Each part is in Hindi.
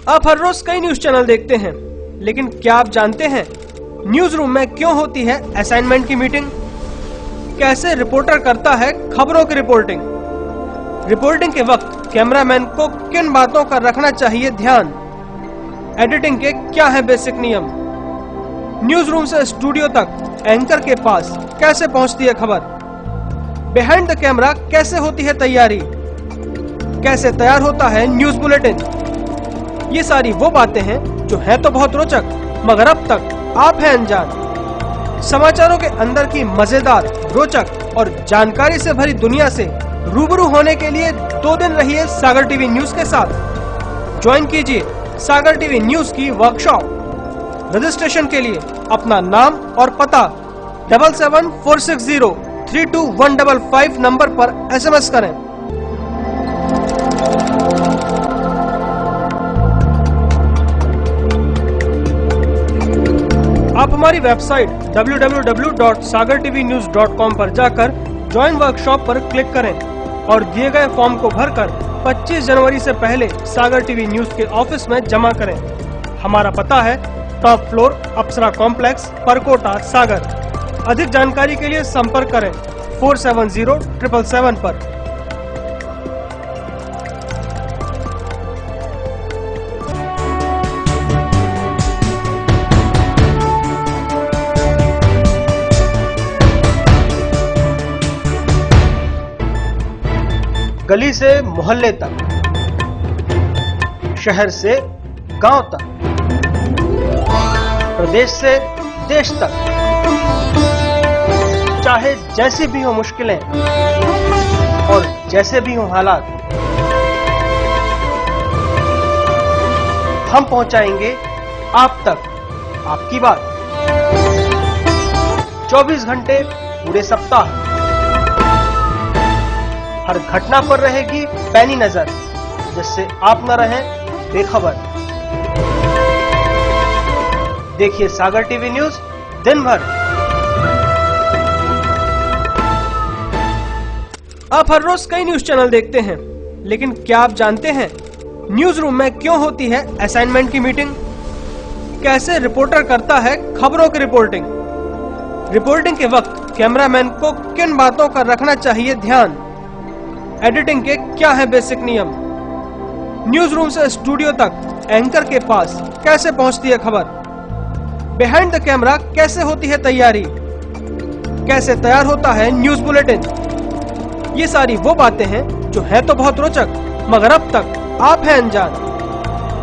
आप हर रोज कई न्यूज चैनल देखते हैं, लेकिन क्या आप जानते हैं न्यूज रूम में क्यों होती है असाइनमेंट की मीटिंग? कैसे रिपोर्टर करता है खबरों की रिपोर्टिंग? रिपोर्टिंग के वक्त कैमरामैन को किन बातों का रखना चाहिए ध्यान? एडिटिंग के क्या है बेसिक नियम? न्यूज रूम से स्टूडियो तक एंकर के पास कैसे पहुंचती है खबर? बिहाइंड द कैमरा कैसे होती है तैयारी? कैसे तैयार होता है न्यूज बुलेटिन? ये सारी वो बातें हैं जो है तो बहुत रोचक, मगर अब तक आप हैं अनजान। समाचारों के अंदर की मजेदार, रोचक और जानकारी से भरी दुनिया से रूबरू होने के लिए 2 दिन रहिए सागर टीवी न्यूज के साथ। ज्वाइन कीजिए सागर टीवी न्यूज की वर्कशॉप। रजिस्ट्रेशन के लिए अपना नाम और पता 7746032155 नंबर पर SMS करें। आप हमारी वेबसाइट www.sagartvnews.com पर जाकर ज्वाइन वर्कशॉप पर क्लिक करें और दिए गए फॉर्म को भरकर 25 जनवरी से पहले सागर टीवी न्यूज के ऑफिस में जमा करें। हमारा पता है टॉप फ्लोर अप्सरा कॉम्प्लेक्स, परकोटा, सागर। अधिक जानकारी के लिए संपर्क करें 470777 पर। गली से मोहल्ले तक, शहर से गांव तक, प्रदेश से देश तक, चाहे जैसी भी हो मुश्किलें और जैसे भी हो हालात, हम पहुंचाएंगे आप तक आपकी बात। 24 घंटे पूरे सप्ताह, हर घटना पर रहेगी पैनी नजर, जिससे आप न रहें बेखबर। देखिए सागर टीवी न्यूज दिन भर। आप हर रोज कई न्यूज चैनल देखते हैं, लेकिन क्या आप जानते हैं न्यूज रूम में क्यों होती है असाइनमेंट की मीटिंग? कैसे रिपोर्टर करता है खबरों की रिपोर्टिंग? रिपोर्टिंग के वक्त कैमरामैन को किन बातों का रखना चाहिए ध्यान? एडिटिंग के क्या है बेसिक नियम? न्यूज रूम से स्टूडियो तक एंकर के पास कैसे पहुंचती है खबर? बिहाइंड द कैमरा कैसे होती है तैयारी? कैसे तैयार होता है न्यूज बुलेटिन? ये सारी वो बातें हैं जो है तो बहुत रोचक, मगर अब तक आप हैं अनजान।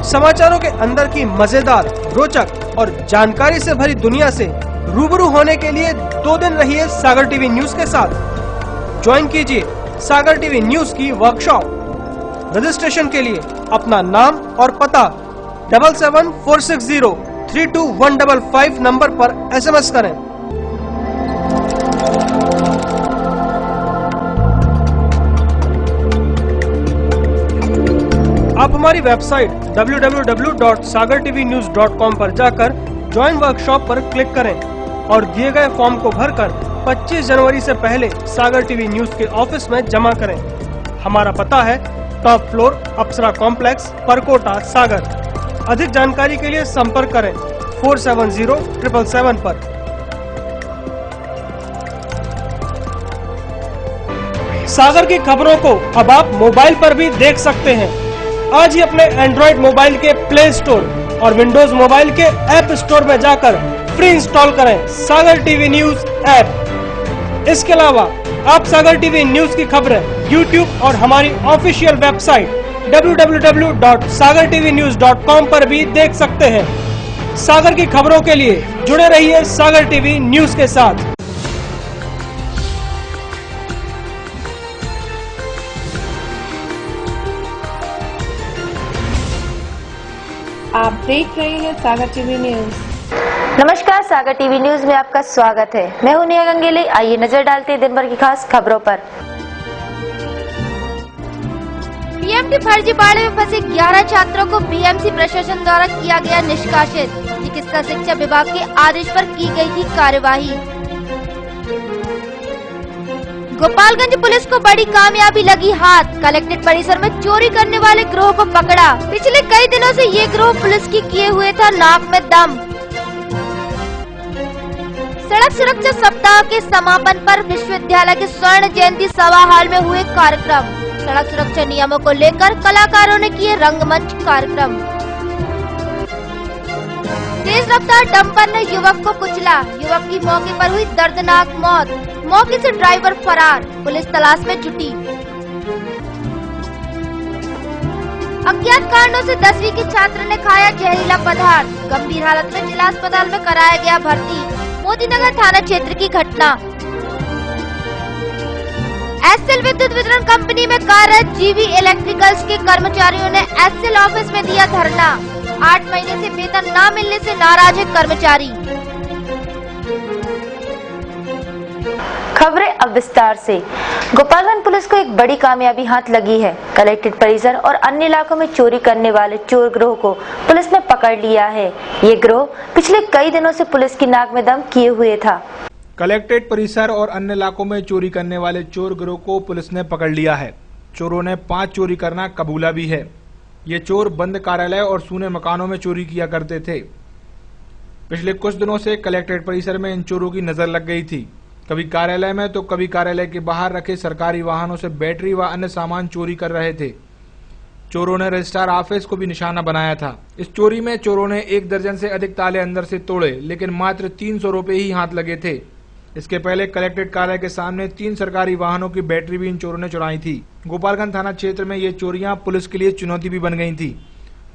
समाचारों के अंदर की मजेदार, रोचक और जानकारी से भरी दुनिया से रूबरू होने के लिए 2 दिन रहिए सागर टीवी न्यूज के साथ। ज्वाइन कीजिए सागर टीवी न्यूज की वर्कशॉप। रजिस्ट्रेशन के लिए अपना नाम और पता 7746032155 नंबर पर SMS करें। आप हमारी वेबसाइट www.sagartvnews.com पर जाकर ज्वाइन वर्कशॉप पर क्लिक करें और दिए गए फॉर्म को भरकर 25 जनवरी से पहले सागर टीवी न्यूज के ऑफिस में जमा करें। हमारा पता है टॉप फ्लोर अप्सरा कॉम्प्लेक्स, परकोटा, सागर। अधिक जानकारी के लिए संपर्क करें 470777 पर। सागर की खबरों को अब आप मोबाइल पर भी देख सकते हैं। आज ही अपने एंड्रॉइड मोबाइल के प्ले स्टोर और विंडोज मोबाइल के ऐप स्टोर में जाकर फ्री इंस्टॉल करें सागर टीवी न्यूज ऐप। इसके अलावा आप सागर टीवी न्यूज की खबरें YouTube और हमारी ऑफिशियल वेबसाइट www.sagartvnews.com पर भी देख सकते हैं। सागर की खबरों के लिए जुड़े रहिए सागर टीवी न्यूज के साथ। आप देख रहे हैं सागर टीवी न्यूज। नमस्कार, सागर टीवी न्यूज में आपका स्वागत है। मैं हूं नेहा गंगेली। आइए नजर डालते हैं दिन भर की खास खबरों पर। पीएमटी फर्जीवाड़े में फंसे 11 छात्रों को बीएमसी प्रशासन द्वारा किया गया निष्कासित। चिकित्सा शिक्षा विभाग के आदेश पर की गई थी कार्यवाही। गोपालगंज पुलिस को बड़ी कामयाबी लगी हाथ। कलेक्ट्रेट परिसर में चोरी करने वाले गिरोह को पकड़ा। पिछले कई दिनों से ये गिरोह पुलिस की किए हुए था नाक में दम। सड़क सुरक्षा सप्ताह के समापन पर विश्वविद्यालय के स्वर्ण जयंती सभा हॉल में हुए कार्यक्रम। सड़क सुरक्षा नियमों को लेकर कलाकारों ने किए रंगमंच कार्यक्रम। तेज रफ्तार डंपर ने युवक को कुचला। युवक की मौके पर हुई दर्दनाक मौत। मौके से ड्राइवर फरार। पुलिस तलाश में जुटी। अज्ञात कारणों से 10वीं के छात्र ने खाया जहरीला पदार्थ। गंभीर हालत में जिला अस्पताल में कराया गया भर्ती। मोदीनगर थाना क्षेत्र की घटना। एसएल विद्युत वितरण कंपनी में कार्यरत जीवी इलेक्ट्रिकल्स के कर्मचारियों ने एसएल ऑफिस में दिया धरना। 8 महीने से वेतन न मिलने से नाराज है कर्मचारी। खबरें अब विस्तार से। गोपालगंज पुलिस को एक बड़ी कामयाबी हाथ लगी है। कलेक्ट्रेट परिसर और अन्य इलाकों में चोरी करने वाले चोर गिरोह को पुलिस ने पकड़ लिया है। ये गिरोह पिछले कई दिनों से पुलिस की नाक में दम किए हुए था। कलेक्ट्रेट परिसर और अन्य इलाकों में चोरी करने वाले चोर गिरोह को पुलिस ने पकड़ लिया है। चोरों ने 5 चोरी करना कबूला भी है। ये चोर बंद कार्यालय और सूने मकानों में चोरी किया करते थे। पिछले कुछ दिनों से कलेक्ट्रेट परिसर में इन चोरों की नजर लग गई थी। कभी कार्यालय में तो कभी कार्यालय के बाहर रखे सरकारी वाहनों से बैटरी व अन्य सामान चोरी कर रहे थे। चोरों ने रजिस्ट्रार ऑफिस को भी निशाना बनाया था। इस चोरी में चोरों ने 1 दर्जन से अधिक ताले अंदर से तोड़े, लेकिन मात्र 300 रुपए ही हाथ लगे थे। इसके पहले कलेक्ट्रेट कार्यालय के सामने 3 सरकारी वाहनों की बैटरी भी इन चोरों ने चुराई थी। गोपालगंज थाना क्षेत्र में ये चोरियां पुलिस के लिए चुनौती भी बन गई थी।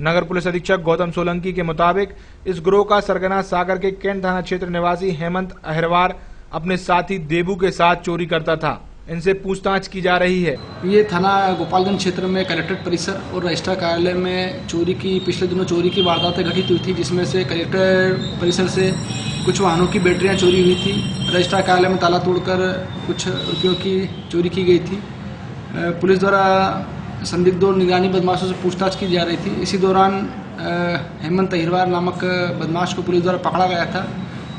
नगर पुलिस अधीक्षक गौतम सोलंकी के मुताबिक इस गिरोह का सरगना सागर के कैंट थाना क्षेत्र निवासी हेमंत अहिरवार अपने साथी देबू के साथ चोरी करता था। इनसे पूछताछ की जा रही है। ये थाना गोपालगंज क्षेत्र में कलेक्ट्रेट परिसर और रजिस्ट्रार कार्यालय में चोरी की पिछले दिनों चोरी की वारदातें घटित हुई थी, जिसमें से कलेक्ट्रेट परिसर से कुछ वाहनों की बैटरियां चोरी हुई थी। रजिस्ट्रार कार्यालय में ताला तोड़कर कुछ रुपयों की चोरी की गई थी। पुलिस द्वारा संदिग्ध और निगरानी बदमाशों से पूछताछ की जा रही थी। इसी दौरान हेमंत अहिरवार नामक बदमाश को पुलिस द्वारा पकड़ा गया था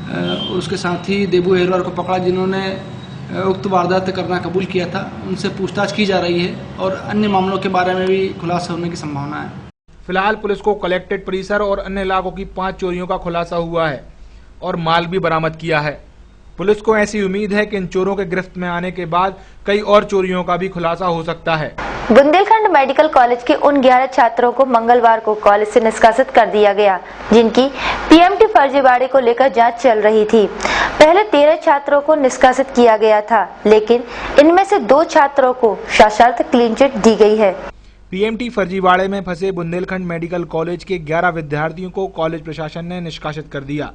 और उसके साथ ही देबू अहिरवार को पकड़ा, जिन्होंने उक्त वारदात करना कबूल किया था। उनसे पूछताछ की जा रही है और अन्य मामलों के बारे में भी खुलासा होने की संभावना है। फिलहाल पुलिस को कलेक्ट्रेट परिसर और अन्य इलाकों की 5 चोरियों का खुलासा हुआ है और माल भी बरामद किया है। पुलिस को ऐसी उम्मीद है कि इन चोरों के गिरफ्त में आने के बाद कई और चोरियों का भी खुलासा हो सकता है। बुंदेलखंड मेडिकल कॉलेज के उन 11 छात्रों को मंगलवार को कॉलेज से निष्कासित कर दिया गया, जिनकी पीएमटी फर्जीवाड़े को लेकर जांच चल रही थी। पहले 13 छात्रों को निष्कासित किया गया था, लेकिन इनमें से 2 छात्रों को सशर्त क्लीन चिट दी गई है। पीएमटी फर्जीवाड़े में फंसे बुंदेलखंड मेडिकल कॉलेज के 11 विद्यार्थियों को कॉलेज प्रशासन ने निष्कासित कर दिया।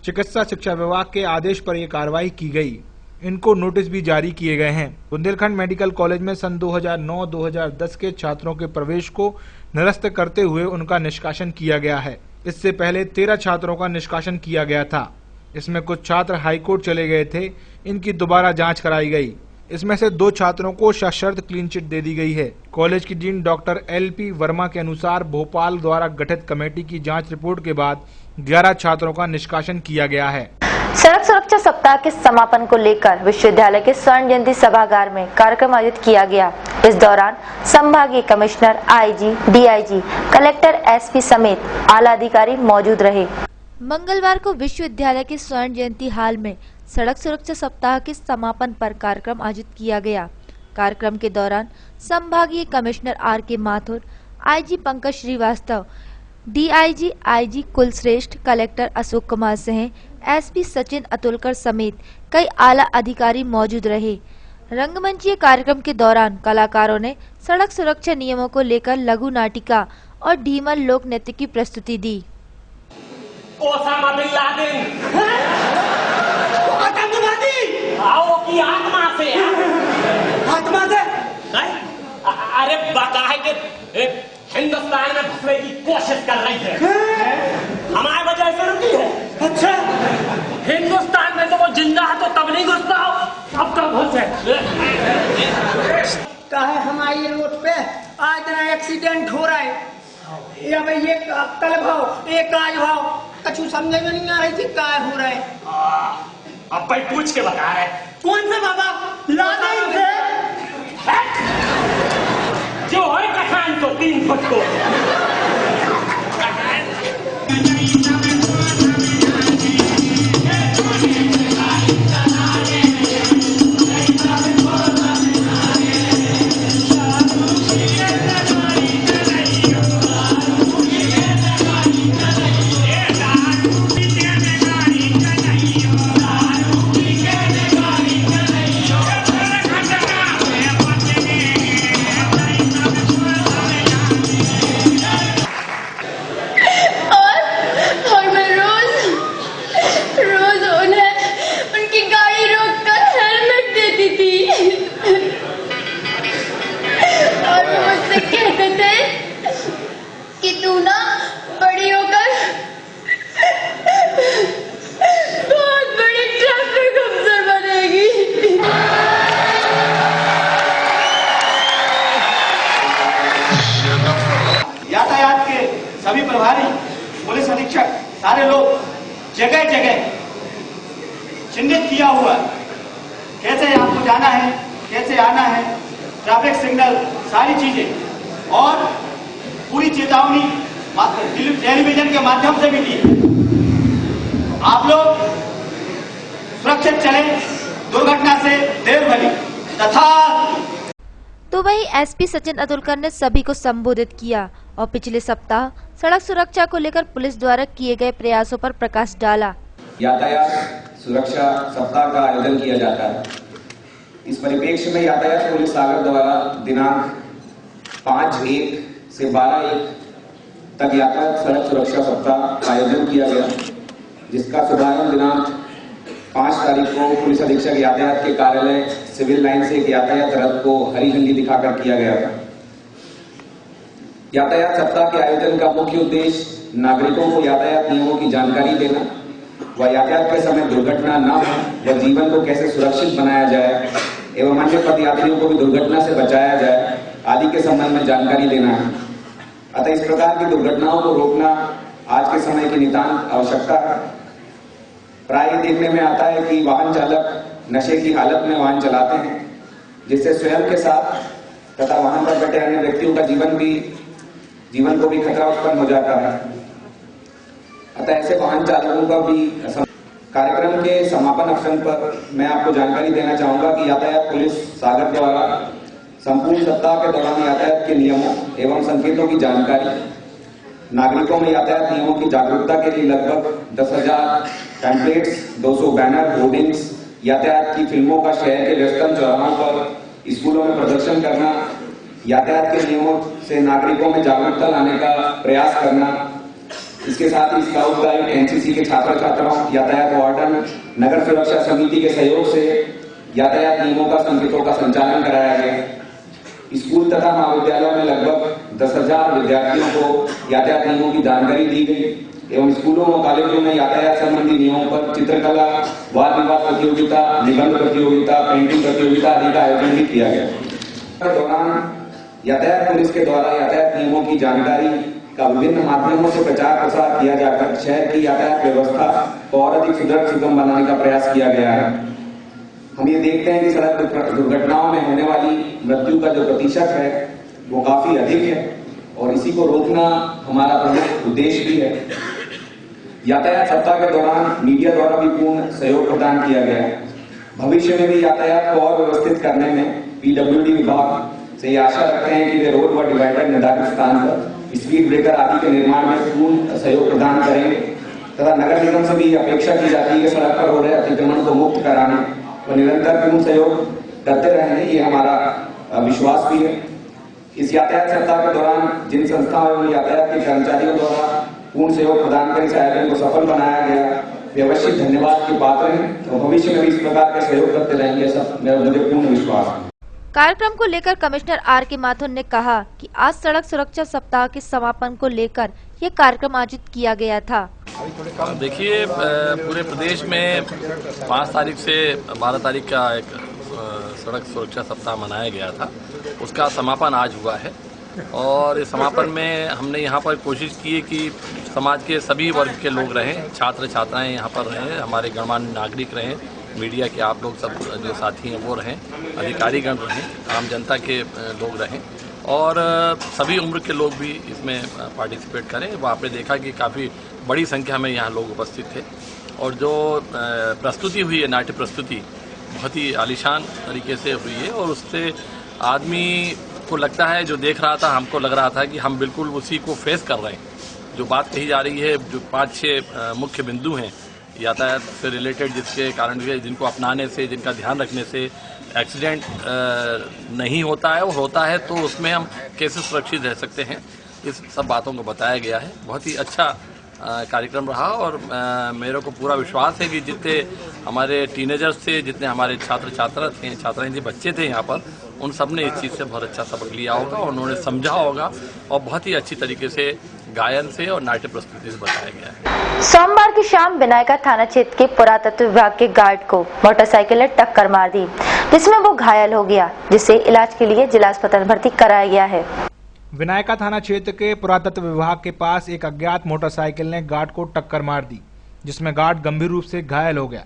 चिकित्सा शिक्षा विभाग के आदेश पर यह कार्रवाई की गई। इनको नोटिस भी जारी किए गए हैं। बुंदेलखंड मेडिकल कॉलेज में सन 2009-2010 के छात्रों के प्रवेश को निरस्त करते हुए उनका निष्कासन किया गया है। इससे पहले 13 छात्रों का निष्कासन किया गया था। इसमें कुछ छात्र हाईकोर्ट चले गए थे। इनकी दोबारा जांच कराई गई। इसमें से 2 छात्रों को सशर्त क्लीन चिट दे दी गई है। कॉलेज की डीन डॉक्टर LP वर्मा के अनुसार भोपाल द्वारा गठित कमेटी की जांच रिपोर्ट के बाद 11 छात्रों का निष्कासन किया गया है। सड़क सुरक्षा सप्ताह के समापन को लेकर विश्वविद्यालय के स्वर्ण जयंती सभागार में कार्यक्रम आयोजित किया गया। इस दौरान संभागीय commissioner, IG, DIG, collector, SP समेत आला अधिकारी मौजूद रहे। मंगलवार को विश्वविद्यालय के स्वर्ण जयंती हॉल में सड़क सुरक्षा सप्ताह के समापन पर कार्यक्रम आयोजित किया गया। कार्यक्रम के दौरान संभागीय commissioner RK Mathur, IG Pankaj Shrivastava, DIG, IG Kulshreshtha, collector Ashok Kumar Singh, SP Sachin Atulkar समेत कई आला अधिकारी मौजूद रहे। रंगमंचीय कार्यक्रम के दौरान कलाकारों ने सड़क सुरक्षा नियमों को लेकर लघु नाटिका और ढीमल लोक नृत्य की प्रस्तुति दी। ओसामा बिन लादेन आतंकवादी आओ की आत्मा से अरे बाकायदे हिंदुस्तान में घुसने की कोशिश कर रही है। हमारी वजह से रुकी है। अच्छा, हिंदुस्तान में तो वो जिंदा है तो तब नहीं घुसता हो, अब तो घुसे। कहे हमारी रोड पे आज ना एक्सीडेंट हो रहा है, या भाई ये कल भाव एक आज भाव कछु समझ में नहीं आ रही थी क्या हो रहा है। अब भाई पूछ के बता रहे कौन से बाबा? ला दे इसे। जो है कसान तो 3 फुट को। यातायात के सभी प्रभारी, पुलिस अधीक्षक, सारे लोग जगह जगह चिन्हित किया हुआ कैसे आपको जाना है, कैसे आना है, ट्रैफिक सिग्नल, सारी चीजें और पूरी चेतावनी टेलीविजन के माध्यम से भी दी। आप लोग सुरक्षित चलें, दुर्घटना से देर भली तथा। तो वहीं एसपी सचिन अतुलकर ने सभी को संबोधित किया और पिछले सप्ताह सड़क सुरक्षा को लेकर पुलिस द्वारा किए गए प्रयासों पर प्रकाश डाला। यातायात सुरक्षा सप्ताह का आयोजन किया जाता है। इस परिप्रेक्ष्य में यातायात पुलिस सागर द्वारा दिनांक 5/1 से 12/1 तक यातायात सड़क सुरक्षा सप्ताह का आयोजन किया गया, जिसका शुभारंभ दिनांक 5 तारीख को पुलिस अधीक्षक यातायात के कार्यालय सिविल लाइन से एक यातायात रथ को हरी झंडी दिखाकर किया गया था। यातायात सप्ताह के आयोजन का मुख्य उद्देश्य नागरिकों को यातायात नियमों की जानकारी देना व यातायात के समय दुर्घटना न हो व जीवन को कैसे सुरक्षित बनाया जाए एवं अन्य पदयात्रियों को भी दुर्घटना से बचाया जाए आदि के संबंध में जानकारी देना है। अतः इस प्रकार की दुर्घटनाओं को रोकना आज के समय की नितांत आवश्यकता है। प्राय देखने में आता है कि वाहन चालक नशे की हालत में वाहन चलाते हैं, जिससे स्वयं के साथ तथा वाहन पर बैठे अन्य व्यक्तियों का जीवन को भी खतरा उत्पन्न हो जाता है। अतः ऐसे वाहन चालकों का भी कार्यक्रम के समापन अवसर पर मैं आपको जानकारी देना चाहूंगा कि यातायात पुलिस सागर द्वारा संपूर्ण सप्ताह के दौरान यातायात के नियमों एवं संकेतों की जानकारी, नागरिकों में यातायात नियमों की जागरूकता के लिए लगभग 10,000 पैम्पलेट्स, 200 बैनर, होर्डिंग्स, यातायात की फिल्मों का शहर के व्यस्तम चौराहों पर स्कूलों में प्रदर्शन करना, यातायात के नियमों से नागरिकों में जागरूकता लाने का प्रयास करना, इसके साथ ही स्काउट गाइड, एनसीसी के छात्र छात्राओं, यातायात वार्डन, नगर सुरक्षा समिति के सहयोग से यातायात नियमों का संकेतों का संचालन कराया गया। स्कूल तथा महाविद्यालयों में लगभग 10,000 विद्यार्थियों को यातायात नियमों की जानकारी दी गई एवं स्कूलों और कॉलेजों में यातायात संबंधी नियमों पर चित्रकला, वाद विवाद प्रतियोगिता, निबंध प्रतियोगिता, पेंटिंग प्रतियोगिता आदि का आयोजन भी किया गया। इस दौरान यातायात पुलिस के द्वारा यातायात नियमों की जानकारी का विभिन्न माध्यमों से प्रचार प्रसार किया जाकर शहर की यातायात व्यवस्था को और अधिक सुदृढ़ सुगम बनाने का प्रयास किया गया है। हम ये देखते हैं कि सड़क दुर्घटनाओं में होने वाली मृत्यु का जो प्रतिशत है वो काफी अधिक है और इसी को रोकना हमारा प्रमुख उद्देश्य भी है। यातायात सप्ताह के दौरान मीडिया द्वारा भी पूर्ण सहयोग प्रदान किया गया है। भविष्य में भी यातायात को और व्यवस्थित करने में पीडब्ल्यूडी विभाग से आशा रखते हैं कि वे रोड व डिवाइडर निर्धारित स्थान पर स्पीड ब्रेकर आदि के निर्माण में पूर्ण सहयोग प्रदान करेंगे तथा नगर निगम से भी अपेक्षा की जाती है कि सड़क पर हो रहे अतिक्रमण को मुक्त कराने व निरंतर पूर्ण सहयोग करते रहेंगे, ये हमारा विश्वास भी है। इस यातायात सप्ताह के दौरान जिन संस्थाओं एवं यातायात के कर्मचारियों द्वारा पूर्ण सहयोग प्रदान कर इस आयोजन को सफल बनाया गया, वे अवश्य धन्यवाद के पात्र हैं और भविष्य में भी इस प्रकार का सहयोग करते रहेंगे, सब मुझे पूर्ण विश्वास है। कार्यक्रम को लेकर कमिश्नर आर.के. माथुर ने कहा कि आज सड़क सुरक्षा सप्ताह के समापन को लेकर यह कार्यक्रम आयोजित किया गया था। देखिए, पूरे प्रदेश में 5 तारीख से 12 तारीख का एक सड़क सुरक्षा सप्ताह मनाया गया था, उसका समापन आज हुआ है और इस समापन में हमने यहाँ पर कोशिश की है कि समाज के सभी वर्ग के लोग रहें, छात्र छात्राएं यहाँ पर रहें, हमारे गणमान्य नागरिक रहें, मीडिया के आप लोग सब जो साथी हैं वो रहें, अधिकारीगण रहें, आम जनता के लोग रहें और सभी उम्र के लोग भी इसमें पार्टिसिपेट करें। वो आपने देखा कि काफ़ी बड़ी संख्या में यहाँ लोग उपस्थित थे और जो प्रस्तुति हुई है, नाट्य प्रस्तुति बहुत ही आलीशान तरीके से हुई है और उससे आदमी को लगता है, जो देख रहा था हमको लग रहा था कि हम बिल्कुल उसी को फेस कर रहे हैं। जो बात कही जा रही है, जो 5-6 मुख्य बिंदु हैं यातायात से रिलेटेड, जिसके कारण जिनको अपनाने से, जिनका ध्यान रखने से एक्सीडेंट नहीं होता है और होता है तो उसमें हम कैसे सुरक्षित रह सकते हैं, इस सब बातों को बताया गया है। बहुत ही अच्छा कार्यक्रम रहा और मेरे को पूरा विश्वास है कि जितने हमारे टीनेजर्स थे, जितने हमारे छात्राएं थी, बच्चे थे यहाँ पर, उन सब ने इस चीज़ से बहुत अच्छा सबक लिया होगा और उन्होंने समझा होगा और बहुत ही अच्छी तरीके से गायन से और नाट्य प्रस्तुति से बताया गया है। सोमवार की शाम विनायका थाना क्षेत्र के पुरातत्व विभाग के गार्ड को मोटरसाइकिल ने टक्कर मार दी, जिसमें वो घायल हो गया, जिसे इलाज के लिए जिला अस्पताल भर्ती कराया गया है। विनायका थाना क्षेत्र के पुरातत्व विभाग के पास एक अज्ञात मोटरसाइकिल ने गार्ड को टक्कर मार दी, जिसमें गार्ड गंभीर रूप से घायल हो गया।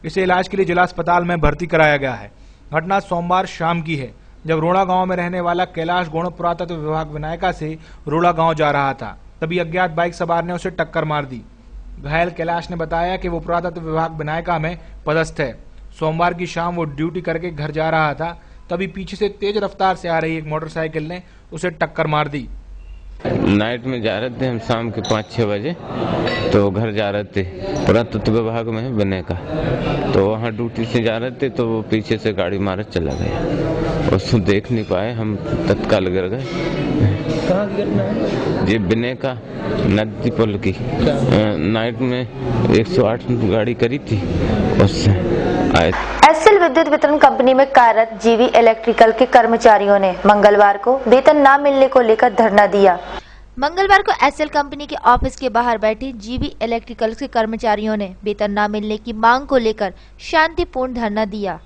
इसे इलाज के लिए जिला अस्पताल में भर्ती कराया गया है। घटना सोमवार शाम की है, जब रोड़ा गांव में रहने वाला कैलाश गौड़ पुरातत्व विभाग विनायका से रोड़ा गांव जा रहा था, तभी अज्ञात बाइक सवार ने उसे टक्कर मार दी। घायल कैलाश ने बताया कि वो पुरातत्व विभाग विनायका में पदस्थ है। सोमवार की शाम वो ड्यूटी करके घर जा रहा था, तभी पीछे से तेज रफ्तार से आ रही एक मोटरसाइकिल ने उसे टक्कर मार दी। नाइट में जा रहे थे हम, शाम के 5-6 बजे, तो घर जा रहे थे, पुरातत्व विभाग में बने का, तो वहाँ ड्यूटी से जा रहे थे तो वो पीछे से गाड़ी मार चला गया। उसको देख नहीं पाए हम, तत्काल गिर गए। कहाँ की घटना है? जी बिने का नदी पुल की। नाइट में 108 गाड़ी करी थी, उससे आए। एसएल विद्युत वितरण कंपनी में कार्यरत जीवी इलेक्ट्रिकल के कर्मचारियों ने मंगलवार को वेतन न मिलने को लेकर धरना दिया। मंगलवार को एसएल कंपनी के ऑफिस के बाहर बैठे जीवी इलेक्ट्रिकल के कर्मचारियों ने वेतन न मिलने की मांग को लेकर शांतिपूर्ण धरना दिया।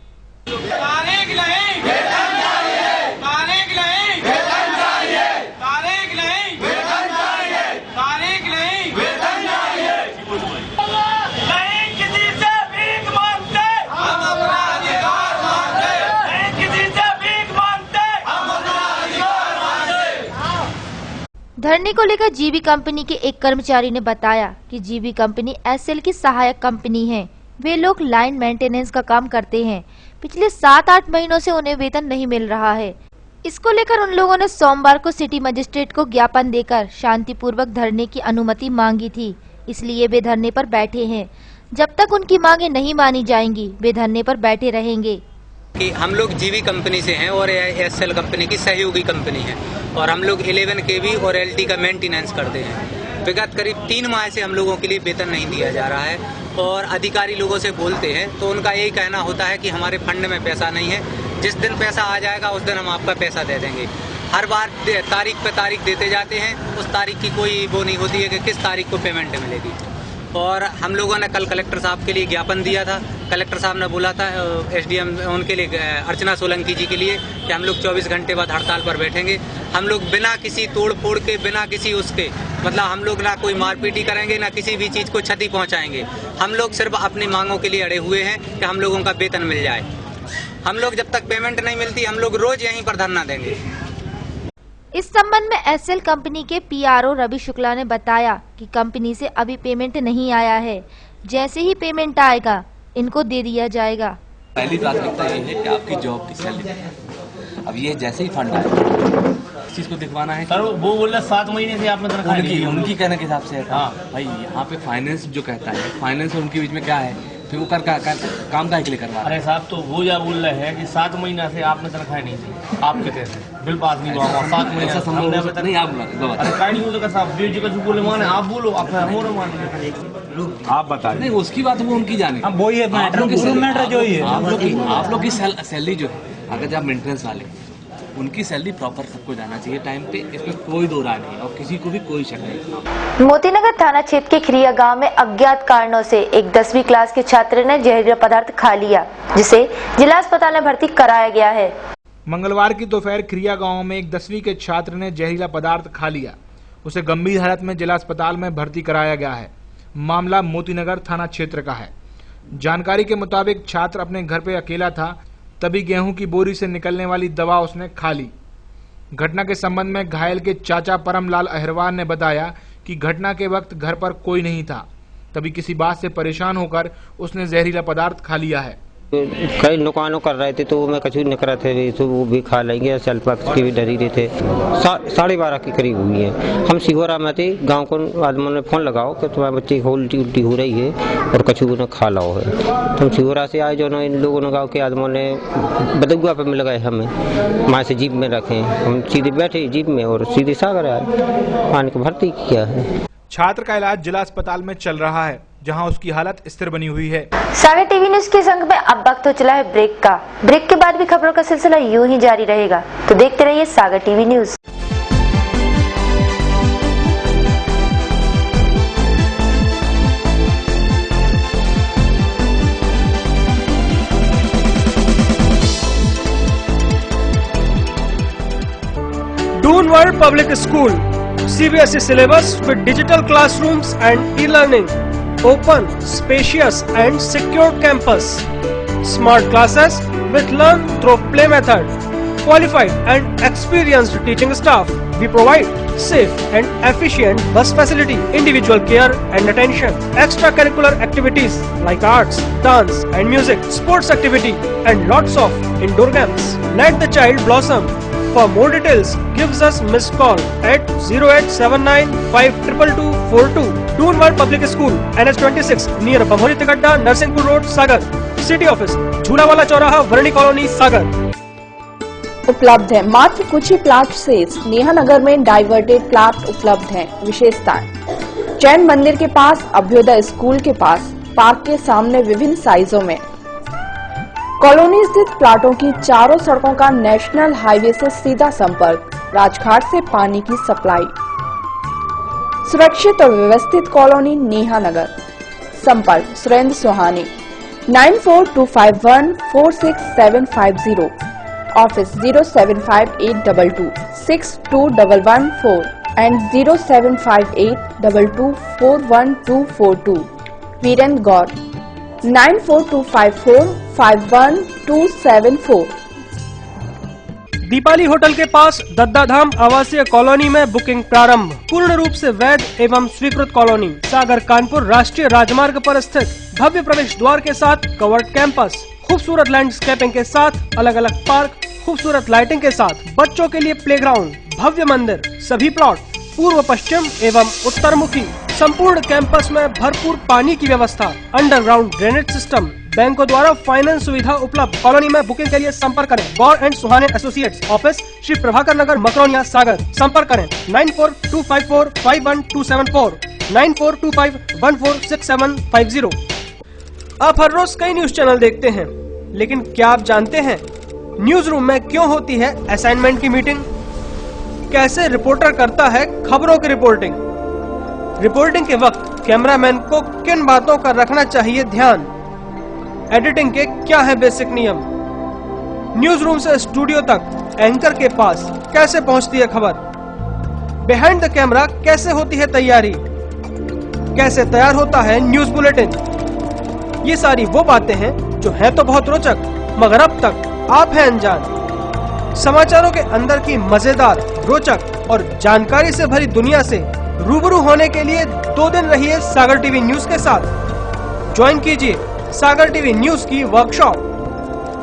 धरने को लेकर जीबी कंपनी के एक कर्मचारी ने बताया कि जीबी कंपनी एसएल की सहायक कंपनी है। वे लोग लाइन मेंटेनेंस का काम करते हैं। पिछले 7-8 महीनों से उन्हें वेतन नहीं मिल रहा है। इसको लेकर उन लोगों ने सोमवार को सिटी मजिस्ट्रेट को ज्ञापन देकर शांतिपूर्वक धरने की अनुमति मांगी थी, इसलिए वे धरने पर बैठे हैं। जब तक उनकी मांगे नहीं मानी जाएंगी, वे धरने पर बैठे रहेंगे। कि हम लोग जीवी कंपनी से हैं और एसएल कंपनी की सहयोगी कंपनी है और हम लोग 11 केवी और एलटी का मेंटेनेंस करते हैं। विगत करीब 3 माह से हम लोगों के लिए वेतन नहीं दिया जा रहा है और अधिकारी लोगों से बोलते हैं तो उनका यही कहना होता है कि हमारे फंड में पैसा नहीं है, जिस दिन पैसा आ जाएगा उस दिन हम आपका पैसा दे देंगे। हर बार तारीख पे तारीख देते जाते हैं, उस तारीख की कोई वो नहीं होती है कि किस तारीख को पेमेंट मिलेगी। और हम लोगों ने कल कलेक्टर साहब के लिए ज्ञापन दिया था। कलेक्टर साहब ने बोला था एसडीएम उनके लिए, अर्चना सोलंकी जी के लिए, कि हम लोग 24 घंटे बाद हड़ताल पर बैठेंगे। हम लोग बिना किसी तोड़ फोड़ के, बिना किसी उसके, मतलब हम लोग ना कोई मारपीटी करेंगे, ना किसी भी चीज़ को क्षति पहुंचाएंगे। हम लोग सिर्फ अपनी मांगों के लिए अड़े हुए हैं कि हम लोगों का वेतन मिल जाए। हम लोग जब तक पेमेंट नहीं मिलती, हम लोग रोज यहीं पर धरना देंगे। इस संबंध में एसएल कंपनी के पीआरओ रवि शुक्ला ने बताया कि कंपनी से अभी पेमेंट नहीं आया है, जैसे ही पेमेंट आएगा इनको दे दिया जाएगा। पहली प्राथमिकता ये है कि आपकी जॉब की सैलरी, अब ये जैसे ही फंड आए इस चीज को दिखवाना है। सर वो बोल रहे 7 महीने से आपने तनख्वाह नहीं दी। उनकी कहने के हिसाब से है। हाँ भाई, यहाँ पे फाइनेंस जो कहता है, फाइनेंस और उनके बीच में क्या है, फिर वो काम का के लिए करवा। अरे साहब, तो वो क्या बोल रहे हैं कि 7 महीना से आपने तनख्वाह नहीं दी, आप कहते हैं बिल पास नहीं हुआ, 7 महीने ऐसा संभव नहीं। आप अरे कहीं नहीं हो सकता साहब, जो जगह बोले माने आप बोलो, आप बता नहीं, उसकी बात वो उनकी जाने। अब वही है मैटर जो ही है। आप लोग की सैलरी जो है, अगर जब मेंटेनेंस वाले, उनकी सैलरी प्रॉपर सबको जाना चाहिए टाइम पे, इसमें कोई दो राय नहीं और किसी को भी कोई शक नहीं। मोतीनगर थाना क्षेत्र के खिरिया गांव में अज्ञात कारणों से एक 10वीं क्लास के छात्र ने जहरीला पदार्थ खा लिया, जिसे जिला अस्पताल में भर्ती कराया गया है। मंगलवार की दोपहर खिरिया गांव में एक 10वीं के छात्र ने जहरीला पदार्थ खा लिया। उसे गंभीर हालत में जिला अस्पताल में भर्ती कराया गया है। मामला मोतीनगर थाना क्षेत्र का है। जानकारी के मुताबिक छात्र अपने घर पे अकेला था, तभी गेहूं की बोरी से निकलने वाली दवा उसने खा ली। घटना के संबंध में घायल के चाचा परमलाल अहिरवार ने बताया कि घटना के वक्त घर पर कोई नहीं था, तभी किसी बात से परेशान होकर उसने जहरीला पदार्थ खा लिया है। कई नुकसानों कर रहे थे तो मैं कछु निकला थे तो वो भी खा लेंगे, सल्फाक्स के भी डरी रहे थे। 12:30 के करीब हुई है। हम सिहोरा में थे, गांव को आदमी ने फोन लगाओ कि तुम्हारे बच्चे की उल्टी उल्टी हो रही है और कछु ने खा लाओ है। तो हम सिहोरा से आए, जो ना इन लोगों ने गाँव के आदमों ने बदुआ पे मिल गए, हमें वहाँ से जीप में रखे, हम सीधे बैठे जीप में और सीधे सागर आए, आने को भर्ती किया है। छात्र का इलाज जिला अस्पताल में चल रहा है, जहां उसकी हालत स्थिर बनी हुई है। सागर टीवी न्यूज के संग में अब वक्त हो चला है ब्रेक का। ब्रेक के बाद भी खबरों का सिलसिला यूं ही जारी रहेगा, तो देखते रहिए Sagar TV news. Doon World Public School, CBSE syllabus with digital classrooms and e-learning, open, spacious and secured campus, smart classes with learn through play method, qualified and experienced teaching staff. We provide safe and efficient bus facility, individual care and attention, extracurricular activities like arts, dance and music, sports activity and lots of indoor games. Let the child blossom. For more details, gives us missed call at 0879 52242. Doon World Public School, NH26 near Bamhori Tigadda, Narsingpur Road, Sagar. City Office, झूलावाला चौराहा, वर्णी कॉलोनी, सागर। उपलब्ध है मात्र कुछ ही प्लाट से नेहा नगर में डाइवर्टेड प्लाट उपलब्ध है। विशेषताएं: जैन मंदिर के पास, अभ्युदय स्कूल के पास, पार्क के सामने विभिन्न साइजों में। कॉलोनी स्थित प्लाटों की चारों सड़कों का नेशनल हाईवे से सीधा संपर्क, राजघाट से पानी की सप्लाई। सुरक्षित और व्यवस्थित कॉलोनी नेहा नगर। संपर्क Surendra Suhani 9425146750, office 07582262114 and 07582241242। Virendra Gaur 9425451274। Deepali hotel के पास दद्दाधाम आवासीय कॉलोनी में बुकिंग प्रारंभ। पूर्ण रूप से वैध एवं स्वीकृत कॉलोनी, सागर कानपुर राष्ट्रीय राजमार्ग पर स्थित, भव्य प्रवेश द्वार के साथ कवर्ड कैंपस, खूबसूरत लैंडस्केपिंग के साथ अलग अलग पार्क, खूबसूरत लाइटिंग के साथ बच्चों के लिए प्लेग्राउंड, भव्य मंदिर, सभी प्लॉट पूर्व पश्चिम एवं उत्तर मुखी, संपूर्ण कैंपस में भरपूर पानी की व्यवस्था, अंडरग्राउंड ड्रेनेज सिस्टम, बैंकों द्वारा फाइनेंस सुविधा उपलब्ध। कॉलोनी में बुकिंग के लिए संपर्क करें Gaur and Suhane associates, office Shri Prabhakar Nagar, Makronia, Sagar. संपर्क करें 9425451274, 9425146750। आप हर रोज कई न्यूज चैनल देखते हैं, लेकिन क्या आप जानते हैं न्यूज रूम में क्यों होती है असाइनमेंट की मीटिंग? कैसे रिपोर्टर करता है खबरों की रिपोर्टिंग? रिपोर्टिंग के वक्त कैमरामैन को किन बातों का रखना चाहिए ध्यान? एडिटिंग के क्या है बेसिक नियम? न्यूज रूम से स्टूडियो तक एंकर के पास कैसे पहुंचती है खबर? बिहाइंड द कैमरा कैसे होती है तैयारी? कैसे तैयार होता है न्यूज बुलेटिन? ये सारी वो बातें हैं जो है तो बहुत रोचक, मगर अब तक आप हैं अनजान। समाचारों के अंदर की मजेदार, रोचक और जानकारी से भरी दुनिया से रूबरू होने के लिए 2 दिन रहिए सागर टीवी न्यूज के साथ। ज्वाइन कीजिए सागर टीवी न्यूज की वर्कशॉप।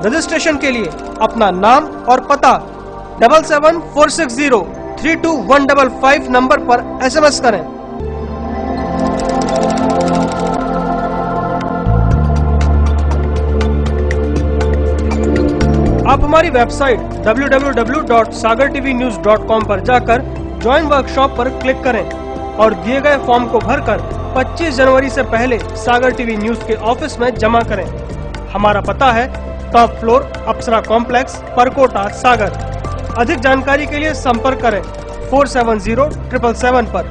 रजिस्ट्रेशन के लिए अपना नाम और पता 7746032155 नंबर पर SMS करें। आप हमारी वेबसाइट www.sagartvnews.com पर जाकर ज्वाइन वर्कशॉप पर क्लिक करें और दिए गए फॉर्म को भरकर 25 जनवरी से पहले सागर टीवी न्यूज के ऑफिस में जमा करें। हमारा पता है टॉप फ्लोर, अप्सरा कॉम्प्लेक्स, परकोटा, सागर। अधिक जानकारी के लिए संपर्क करें 470777 पर।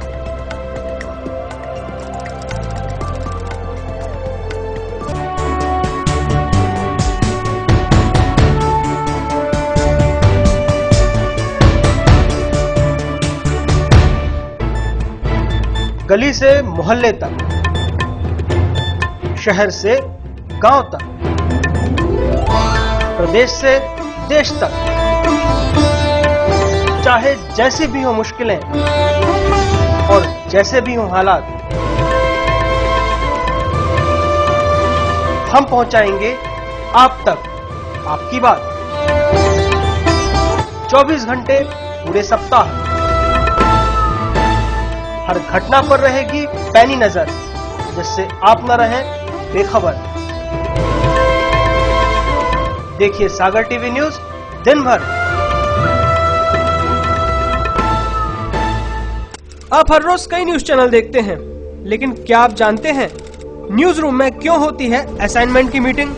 गली से मोहल्ले तक, शहर से गांव तक, प्रदेश से देश तक, चाहे जैसी भी हो मुश्किलें और जैसे भी हो हालात, हम पहुंचाएंगे आप तक आपकी बात। 24 घंटे पूरे सप्ताह, हर घटना पर रहेगी पैनी नजर, जिससे आप न रहें बेखबर। देखिए सागर टीवी न्यूज दिन भर। आप हर रोज कई न्यूज चैनल देखते हैं, लेकिन क्या आप जानते हैं न्यूज रूम में क्यों होती है असाइनमेंट की मीटिंग?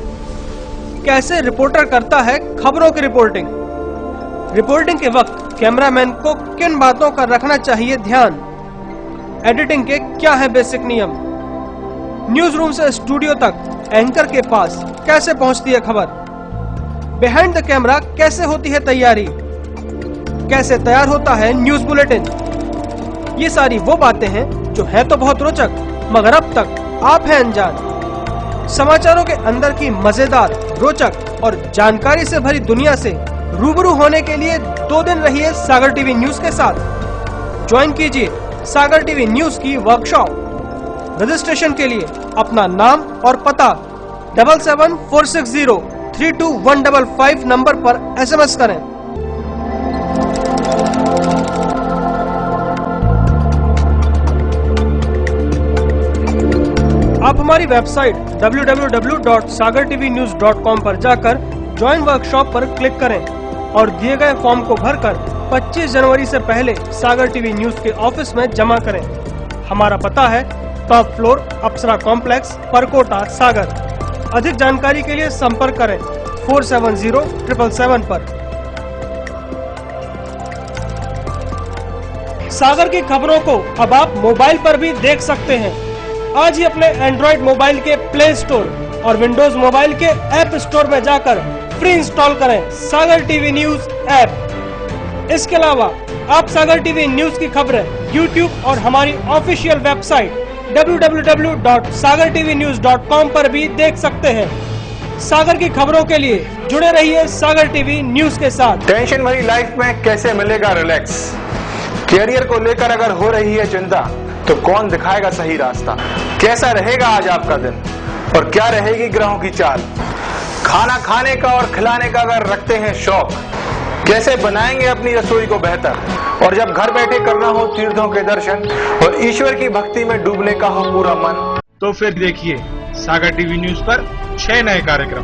कैसे रिपोर्टर करता है खबरों की रिपोर्टिंग? रिपोर्टिंग के वक्त कैमरामैन को किन बातों का रखना चाहिए ध्यान? एडिटिंग के क्या है बेसिक नियम? न्यूज रूम से स्टूडियो तक एंकर के पास कैसे पहुंचती है खबर? बिहाइंड द कैमरा कैसे होती है तैयारी? कैसे तैयार होता है न्यूज बुलेटिन? ये सारी वो बातें हैं जो है तो बहुत रोचक, मगर अब तक आप हैं अनजान। समाचारों के अंदर की मजेदार, रोचक और जानकारी से भरी दुनिया से रूबरू होने के लिए 2 दिन रहिए सागर टीवी न्यूज के साथ। ज्वाइन कीजिए सागर टीवी न्यूज की वर्कशॉप। रजिस्ट्रेशन के लिए अपना नाम और पता 7746032155 नंबर पर SMS करें। आप हमारी वेबसाइट www.sagartvnews.com पर जाकर ज्वाइन वर्कशॉप पर क्लिक करें और दिए गए फॉर्म को भरकर 25 जनवरी से पहले सागर टीवी न्यूज के ऑफिस में जमा करें। हमारा पता है टॉप फ्लोर अप्सरा कॉम्प्लेक्स, परकोटा, सागर। अधिक जानकारी के लिए संपर्क करें 470777 पर। सागर की खबरों को अब आप मोबाइल पर भी देख सकते हैं। आज ही अपने एंड्रॉइड मोबाइल के प्ले स्टोर और विंडोज मोबाइल के ऐप स्टोर में जाकर फ्री इंस्टॉल करें सागर टीवी न्यूज ऐप। इसके अलावा आप सागर टीवी न्यूज की खबरें YouTube और हमारी ऑफिशियल वेबसाइट www.sagartvnews.com पर भी देख सकते हैं। सागर की खबरों के लिए जुड़े रहिए सागर टीवी न्यूज के साथ। टेंशन भरी लाइफ में कैसे मिलेगा रिलैक्स? कैरियर को लेकर अगर हो रही है चिंता, तो कौन दिखाएगा सही रास्ता? कैसा रहेगा आज आपका दिन और क्या रहेगी ग्रहों की चाल? खाना खाने का और खिलाने का अगर रखते हैं शौक, कैसे बनाएंगे अपनी रसोई को बेहतर? और जब घर बैठे करना हो तीर्थों के दर्शन और ईश्वर की भक्ति में डूबने का हो पूरा मन, तो फिर देखिए सागर टीवी न्यूज पर 6 नए कार्यक्रम।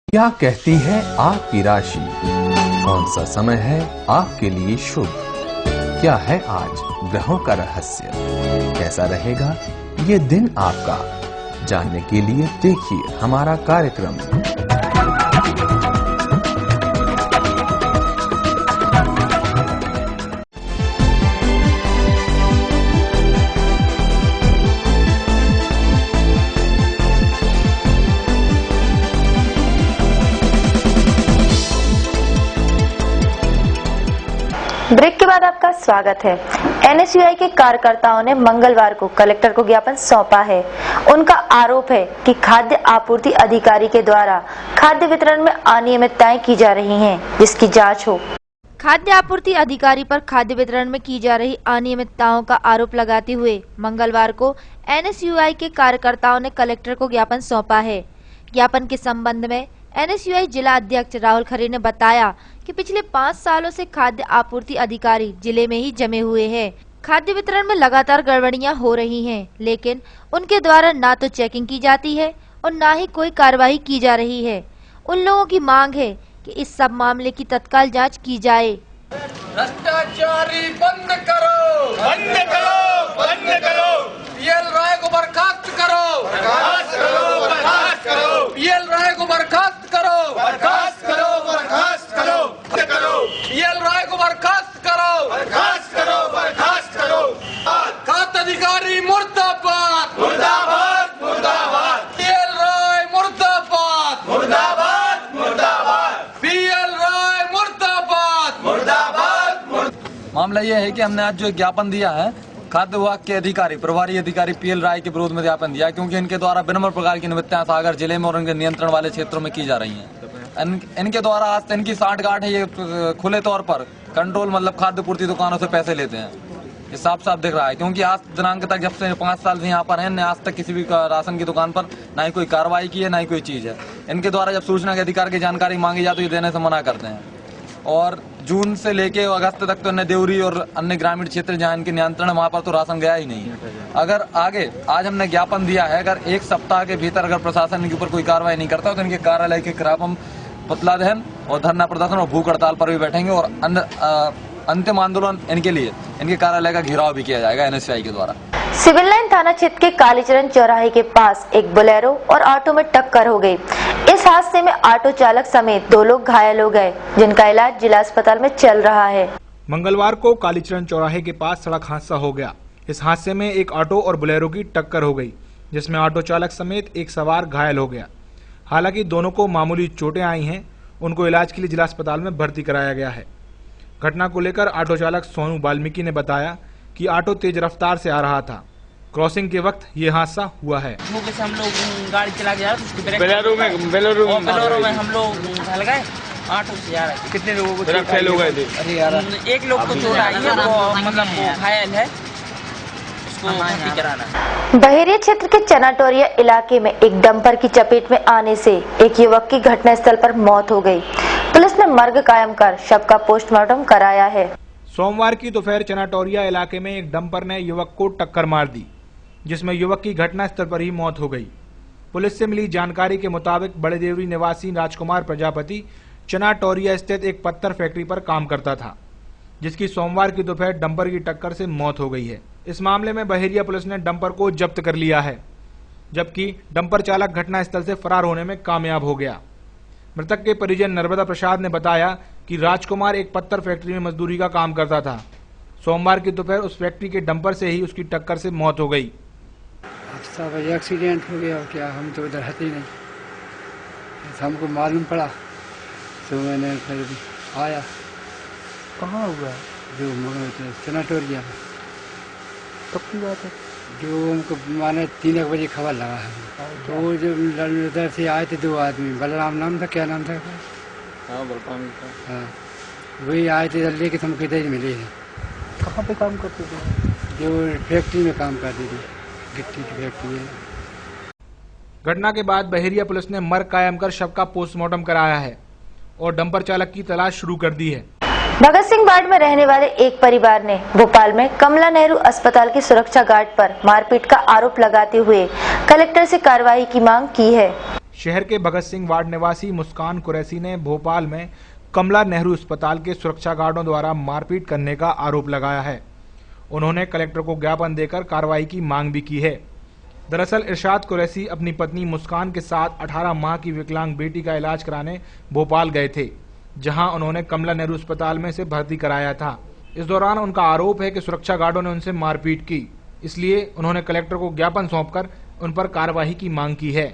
क्या कहती है आपकी राशि? कौन सा समय है आपके लिए शुभ? क्या है आज ग्रहों का रहस्य? कैसा रहेगा ये दिन आपका? जानने के लिए देखिए हमारा कार्यक्रम। ब्रेक के बाद आपका स्वागत है। NSUI के कार्यकर्ताओं ने मंगलवार को कलेक्टर को ज्ञापन सौंपा है। उनका आरोप है कि खाद्य आपूर्ति अधिकारी के द्वारा खाद्य वितरण में अनियमितताएं की जा रही हैं, जिसकी जांच हो। खाद्य आपूर्ति अधिकारी पर खाद्य वितरण में की जा रही अनियमितताओं का आरोप लगाते हुए मंगलवार को NSUI के कार्यकर्ताओं ने कलेक्टर को ज्ञापन सौंपा है। ज्ञापन के संबंध में NSUI जिला अध्यक्ष राहुल खरे ने बताया कि पिछले 5 सालों से खाद्य आपूर्ति अधिकारी जिले में ही जमे हुए हैं। खाद्य वितरण में लगातार गड़बड़ियां हो रही हैं, लेकिन उनके द्वारा ना तो चेकिंग की जाती है और ना ही कोई कार्रवाई की जा रही है। उन लोगों की मांग है कि इस सब मामले की तत्काल जांच की जाए। भ्रष्टाचारी बंद करो, बंद करो, बंद करो। PL राय को बर्खास्त करो, बर्खास्त करो, बर्खास्त करो। PL राय को बर्खास्त करो, बर्खास्त करो, बर्खास्त करो, करो। PL राय को बर्खास्त करो, बर्खास्त करो, बर्खास्त करो। खाद्य अधिकारी मुर्दाबाद, मुर्दाबाद, मुर्दाबाद। PL राय मुर्दाबाद, मुर्दाबाद, मुर्दाबाद। PL राय मुर्दाबाद, मुर्दाबाद। मामला यह है कि हमने आज जो ज्ञापन दिया है खाद्य विभाग के अधिकारी प्रभारी अधिकारी PL राय के विरोध में ज्ञापन दिया, क्योंकि इनके द्वारा विनम्र प्रकार की नियुक्तियां सागर जिले में और उनके नियंत्रण वाले क्षेत्रों में की जा रही हैं। इनके द्वारा आज इनकी साठगांठ है, ये खुले तौर पर कंट्रोल मतलब खाद्य पूर्ति दुकानों से पैसे लेते हैं। ये साफ साफ दिख रहा है, क्योंकि आज दिनांक तक जब से 5 साल से यहाँ पर हैं, आज तक किसी भी राशन की दुकान पर ना ही कोई कार्रवाई की है, ना ही कोई चीज है। इनके द्वारा जब सूचना के अधिकार की जानकारी मांगी जाती है तो ये देने से मना करते हैं। और जून से लेके अगस्त तक तो इन्हें देवरी और अन्य ग्रामीण क्षेत्र जहाँ इनके नियंत्रण है वहाँ पर तो राशन गया ही नहीं। अगर आगे आज हमने ज्ञापन दिया है, अगर 1 सप्ताह के भीतर अगर प्रशासन इनके ऊपर कोई कार्रवाई नहीं करता तो इनके कार्यालय के खिलाफ हम पुतला दहन और धरना प्रदर्शन और भूख हड़ताल पर भी बैठेंगे और अंतिम आंदोलन इनके लिए इनके कार्यालय का घेराव भी किया जाएगा NSUI के द्वारा। सिविल लाइन थाना क्षेत्र के कालीचरण चौराहे के पास एक बोलेरो और ऑटो में टक्कर हो गई। इस हादसे में ऑटो चालक समेत 2 लोग घायल हो गए, जिनका इलाज जिला अस्पताल में चल रहा है। मंगलवार को कालीचरण चौराहे के पास सड़क हादसा हो गया। इस हादसे में एक ऑटो और बोलेरो की टक्कर हो गई, जिसमें ऑटो चालक समेत एक सवार घायल हो गया। हालांकि दोनों को मामूली चोटें आई हैं, उनको इलाज के लिए जिला अस्पताल में भर्ती कराया गया है। घटना को लेकर ऑटो चालक सोनू वाल्मीकि ने बताया कि ऑटो तेज रफ्तार से आ रहा था। क्रॉसिंग के वक्त ये हादसा हुआ है। हम लोग गाड़ी चला गया, बेलोरो में हम लोग ढल गए, ऑटो से जा रहे थे। कितने लोगों को घायल गए थे? अरे यार, एक लोग को चोट आई है, वो मतलब वो घायल है, उसको भर्ती कराना। बहेरिया क्षेत्र के चनाटोरिया इलाके में एक डंपर की चपेट में आने से एक युवक की घटनास्थल पर मौत हो गई। पुलिस ने मर्ग कायम कर शव का पोस्टमार्टम कराया है। सोमवार की दोपहर चनाटोरिया इलाके में एक डंपर ने युवक को टक्कर मार दी, जिसमें युवक की घटनास्थल पर ही मौत हो गई। पुलिस से मिली जानकारी के मुताबिक बड़े देवरी निवासी राजकुमार प्रजापति चनाटोरिया स्थित एक पत्थर फैक्ट्री पर काम करता था, जिसकी सोमवार की दोपहर डंपर की टक्कर से मौत हो गई है। इस मामले में बहेरिया पुलिस ने डंपर को जब्त कर लिया है, जबकि डंपर चालक घटनास्थल से फरार होने में कामयाब हो गया। मृतक के परिजन नर्मदा प्रसाद ने बताया कि राजकुमार एक पत्थर फैक्ट्री में मजदूरी का काम करता था। सोमवार की दोपहर उस फैक्ट्री के डंपर से ही उसकी टक्कर से मौत हो गई। सब एक्सीडेंट हो गया, क्या हम तो उधर रहते नहीं, हमको मालूम पड़ा तो मैंने फिर आया। कहाँ हुआ? जो चनाटोरिया में। कब की बात है? जो हमको माने 3 बजे खबर लगा है, तो वो जो उधर से आए थे 2 आदमी, बलराम नाम था, क्या नाम था? हाँ, बलराम। हाँ, वही आए थे लेके हमको इधर मिले हैं। कहाँ पे काम करते थे? जो फैक्ट्री में काम करती थी, गिट्टी की फैक्ट्री है। घटना के बाद बहेरिया पुलिस ने मर्ग कायम कर शव का पोस्टमार्टम कराया है और डंपर चालक की तलाश शुरू कर दी है। भगत सिंह वार्ड में रहने वाले एक परिवार ने भोपाल में कमला नेहरू अस्पताल की सुरक्षा गार्ड पर मारपीट का आरोप लगाते हुए कलेक्टर से कार्रवाई की मांग की है। शहर के भगत सिंह वार्ड निवासी मुस्कान कुरैशी ने भोपाल में कमला नेहरू अस्पताल के सुरक्षा गार्डों द्वारा मारपीट करने का आरोप लगाया है। उन्होंने कलेक्टर को ज्ञापन देकर कार्रवाई की मांग भी की है। दरअसल इरशाद कुरैशी अपनी पत्नी मुस्कान के साथ 18 माह की विकलांग बेटी का इलाज कराने भोपाल गए थे, जहां उन्होंने कमला नेहरू अस्पताल में से भर्ती कराया था। इस दौरान उनका आरोप है कि सुरक्षा गार्डों ने उनसे मारपीट की, इसलिए उन्होंने कलेक्टर को ज्ञापन सौंपकर उन पर कार्यवाही की मांग की है।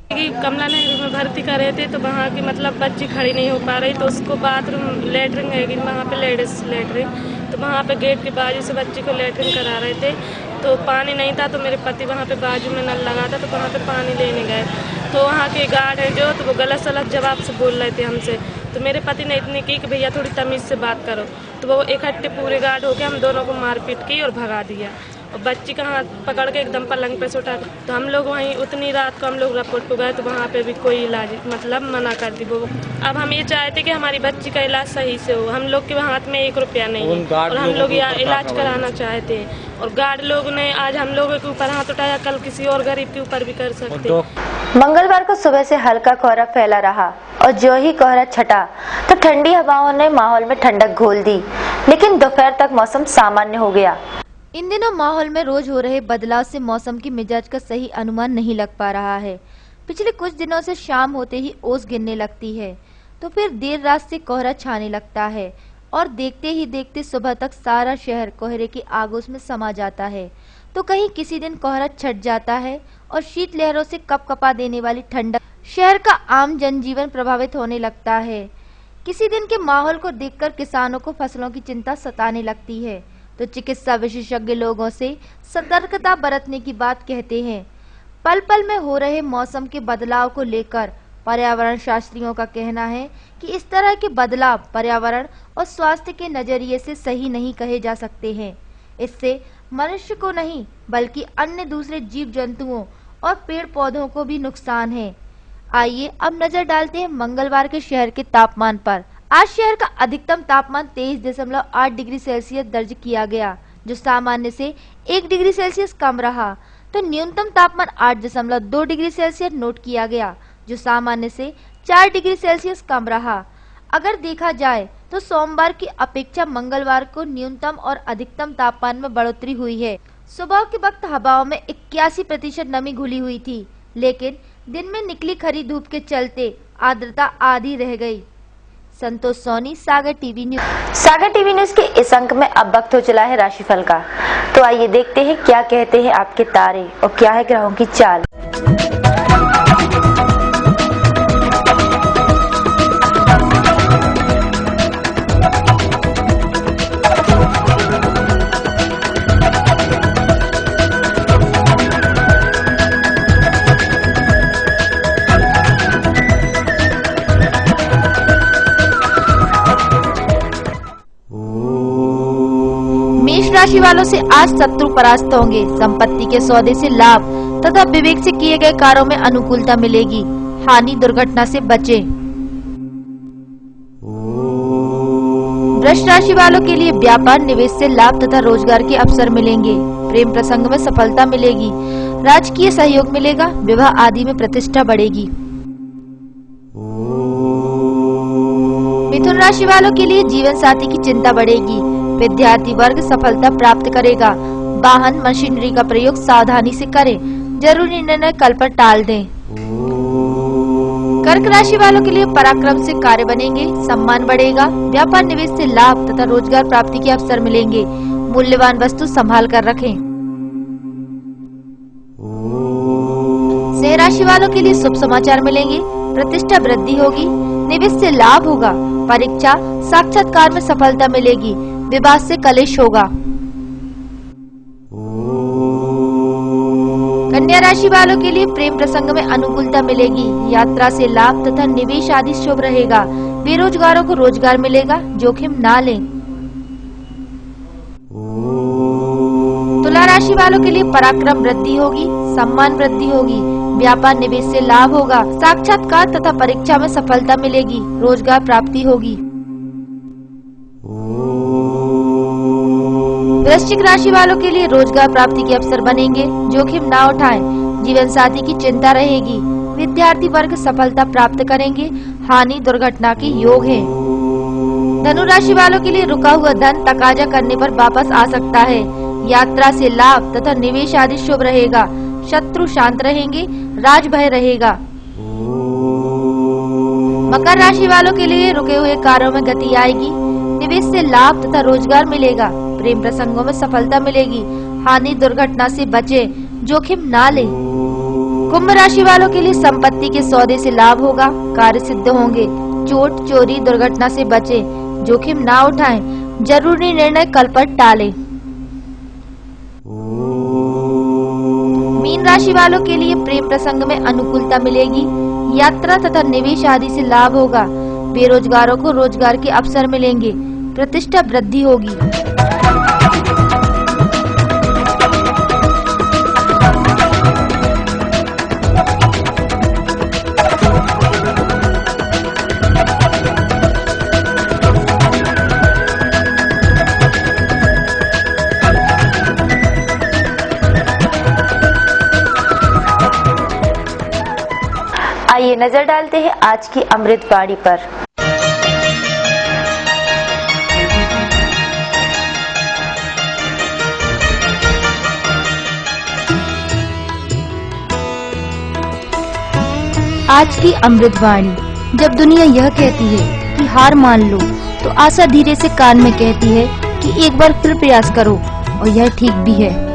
कमला नेहरू में भर्ती कर रहे थे तो वहाँ की मतलब बच्ची खड़ी नहीं हो पा रही, तो उसको बाथरूम लेटरिन है वहाँ पे लेडीज लेटरिन, तो वहाँ पे गेट के बाजू से बच्ची को लेटरिन करा रहे थे, तो पानी नहीं था, तो मेरे पति वहाँ पे बाजू में नल लगा था, तो वहाँ पे पानी लेने गए, तो वहाँ के गार्ड है जो, तो वो गलत सलत जवाब से बोल रहे थे हमसे, तो मेरे पति ने इतनी की कि भैया थोड़ी तमीज़ से बात करो, तो वो इकट्ठे पूरे गार्ड होके हम दोनों को मारपीट की और भगा दिया। और बच्ची का हाथ पकड़ के एकदम पलंग पे से उठा, तो हम लोग वहीं उतनी रात को हम लोग रिपोर्ट को गए, तो वहाँ पे भी कोई इलाज मतलब मना कर दी वो। अब हम ये चाहते कि हमारी बच्ची का इलाज सही से हो। हम लोग के हाथ में 1 रुपया नहीं है और हम लोग यहाँ इलाज कराना चाहते हैं। और गार्ड लोग ने आज हम लोगों के ऊपर हाथ उठाया, कल किसी और गरीब के ऊपर भी कर सकते। मंगलवार को सुबह से हल्का कोहरा फैला रहा और जो ही कोहरा छटा तो ठंडी हवाओं ने माहौल में ठंडक घोल दी, लेकिन दोपहर तक मौसम सामान्य हो गया। इन दिनों माहौल में रोज हो रहे बदलाव से मौसम की मिजाज का सही अनुमान नहीं लग पा रहा है। पिछले कुछ दिनों से शाम होते ही ओस गिरने लगती है, तो फिर देर रात से कोहरा छाने लगता है और देखते ही देखते सुबह तक सारा शहर कोहरे की आगोश में समा जाता है। तो कहीं किसी दिन कोहरा छट जाता है और शीत लहरों से कपकपा देने वाली ठंडक शहर का आम जनजीवन प्रभावित होने लगता है। किसी दिन के माहौल को देखकर किसानों को फसलों की चिंता सताने लगती है, तो चिकित्सा विशेषज्ञ लोगों से सतर्कता बरतने की बात कहते हैं। पल पल में हो रहे मौसम के बदलाव को लेकर पर्यावरण शास्त्रियों का कहना है कि इस तरह के बदलाव पर्यावरण और स्वास्थ्य के नजरिए से सही नहीं कहे जा सकते हैं। इससे मनुष्य को नहीं बल्कि अन्य दूसरे जीव जंतुओं और पेड़ पौधों को भी नुकसान है। आइए अब नजर डालते हैं मंगलवार के शहर के तापमान पर। आज शहर का अधिकतम तापमान 23.8 डिग्री सेल्सियस दर्ज किया गया, जो सामान्य से 1 डिग्री सेल्सियस कम रहा। तो न्यूनतम तापमान 8.2 डिग्री सेल्सियस नोट किया गया, जो सामान्य से 4 डिग्री सेल्सियस कम रहा। अगर देखा जाए तो सोमवार की अपेक्षा मंगलवार को न्यूनतम और अधिकतम तापमान में बढ़ोतरी हुई है। सुबह के वक्त हवाओं में 81% नमी घुली हुई थी, लेकिन दिन में निकली खरी धूप के चलते आर्द्रता आधी रह गई। संतोष सोनी, सागर टीवी न्यूज। सागर टीवी न्यूज के इस अंक में अब वक्त हो चला है राशिफल का, तो आइए देखते हैं क्या कहते हैं आपके तारे और क्या है ग्रहों की चाल। मेष राशि वालों से आज शत्रु परास्त होंगे। संपत्ति के सौदे से लाभ तथा विवेक से किए गए कार्यों में अनुकूलता मिलेगी। हानि दुर्घटना से बचें। वृष राशि वालों के लिए व्यापार निवेश से लाभ तथा रोजगार के अवसर मिलेंगे। प्रेम प्रसंग में सफलता मिलेगी। राजकीय सहयोग मिलेगा। विवाह आदि में प्रतिष्ठा बढ़ेगी। मिथुन राशि वालों के लिए जीवन साथी की चिंता बढ़ेगी। विद्यार्थी वर्ग सफलता प्राप्त करेगा। वाहन मशीनरी का प्रयोग सावधानी से करें। जरूरी निर्णय कल पर टाल दें। कर्क राशि वालों के लिए पराक्रम से कार्य बनेंगे। सम्मान बढ़ेगा। व्यापार निवेश से लाभ तथा रोजगार प्राप्ति के अवसर मिलेंगे। मूल्यवान वस्तु संभाल कर रखें। सिंह राशि वालों के लिए शुभ समाचार मिलेंगे। प्रतिष्ठा वृद्धि होगी। निवेश से लाभ होगा। परीक्षा साक्षात्कार में सफलता मिलेगी। विवाह से कलेश होगा। कन्या राशि वालों के लिए प्रेम प्रसंग में अनुकूलता मिलेगी। यात्रा से लाभ तथा निवेश आदि शुभ रहेगा। बेरोजगारों को रोजगार मिलेगा। जोखिम ना लें। तुला राशि वालों के लिए पराक्रम वृद्धि होगी। सम्मान वृद्धि होगी। व्यापार निवेश से लाभ होगा। साक्षात्कार तथा परीक्षा में सफलता मिलेगी। रोजगार प्राप्ति होगी। वृश्चिक राशि वालों के लिए रोजगार प्राप्ति के अवसर बनेंगे। जोखिम ना उठाएं। जीवन साथी की चिंता रहेगी। विद्यार्थी वर्ग सफलता प्राप्त करेंगे। हानि दुर्घटना के योग है। धनु राशि वालों के लिए रुका हुआ धन तकाजा करने पर वापस आ सकता है। यात्रा से लाभ तथा निवेश आदि शुभ रहेगा। शत्रु शांत रहेंगे। राज भय रहेगा। मकर राशि वालों के लिए रुके हुए कार्यों में गति आएगी। निवेश से लाभ तथा रोजगार मिलेगा। प्रेम प्रसंगों में सफलता मिलेगी। हानि दुर्घटना से बचें। जोखिम ना लें। कुंभ राशि वालों के लिए संपत्ति के सौदे से लाभ होगा। कार्य सिद्ध होंगे। चोट चोरी दुर्घटना से बचें। जोखिम ना उठाएं। जरूरी निर्णय कल पर टालें। मीन राशि वालों के लिए प्रेम प्रसंग में अनुकूलता मिलेगी। यात्रा तथा निवेश आदि से लाभ होगा। बेरोजगारों को रोजगार के अवसर मिलेंगे, प्रतिष्ठा वृद्धि होगी। आइए नजर डालते हैं आज की अमृतवाणी पर। आज की अमृतवाणी। जब दुनिया यह कहती है कि हार मान लो, तो आशा धीरे से कान में कहती है कि एक बार फिर प्रयास करो, और यह ठीक भी है।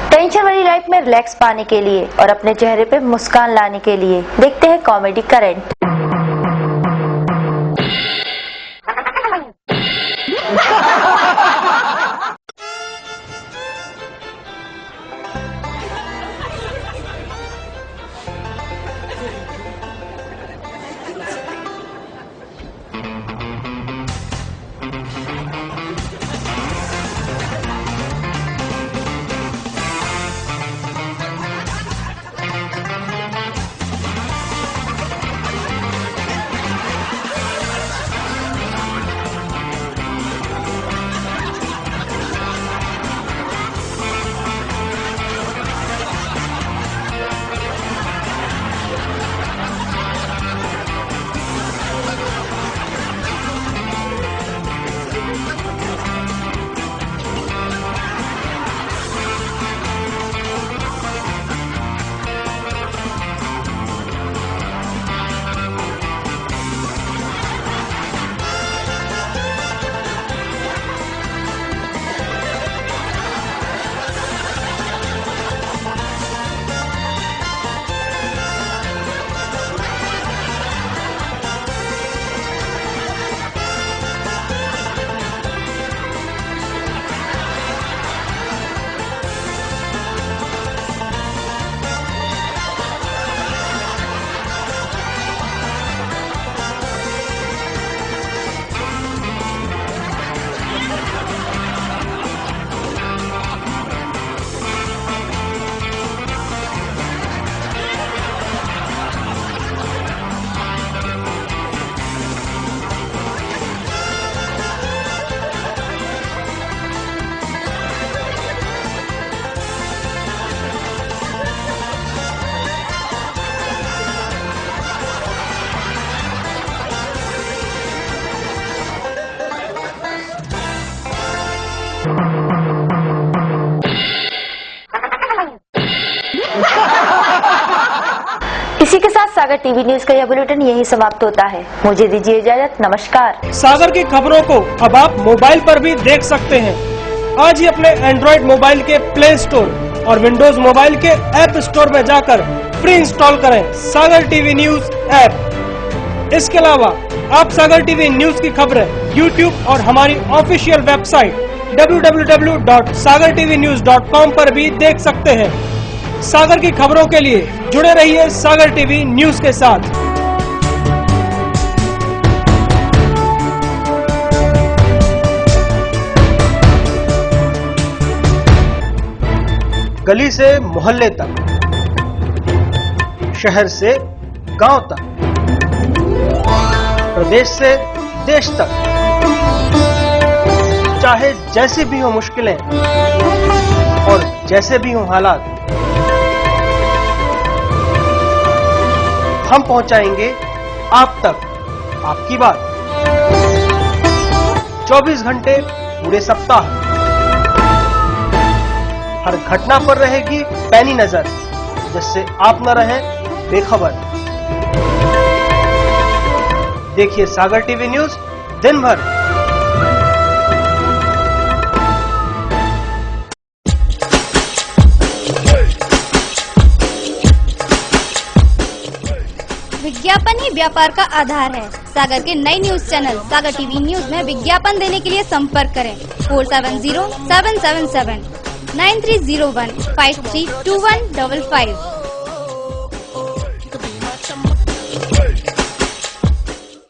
टेंशन वाली लाइफ में रिलैक्स पाने के लिए और अपने चेहरे पे मुस्कान लाने के लिए देखते हैं कॉमेडी करंट। इसी के साथ सागर टीवी न्यूज का यह बुलेटिन यही समाप्त होता है। मुझे दीजिए इजाजत, नमस्कार। सागर की खबरों को अब आप मोबाइल पर भी देख सकते हैं। आज ही अपने एंड्रॉइड मोबाइल के प्ले स्टोर और विंडोज मोबाइल के ऐप स्टोर में जाकर प्री इंस्टॉल करें सागर टीवी न्यूज ऐप। इसके अलावा आप सागर टीवी न्यूज की खबरें यूट्यूब और हमारी ऑफिशियल वेबसाइट www.sagartvnews.com पर भी देख सकते हैं। सागर की खबरों के लिए जुड़े रहिए सागर टीवी न्यूज के साथ। गली से मोहल्ले तक, शहर से गांव तक, प्रदेश से देश तक, चाहे जैसी भी हो मुश्किलें और जैसे भी हो हालात, हम पहुंचाएंगे आप तक आपकी बात। 24 घंटे पूरे सप्ताह, हर घटना पर रहेगी पैनी नजर, जिससे आप न रहें बेखबर। देखिए सागर टीवी न्यूज दिन भर। विज्ञापन ही व्यापार का आधार है। सागर के नई न्यूज चैनल सागर टीवी न्यूज में विज्ञापन देने के लिए संपर्क करें 4707779301532155।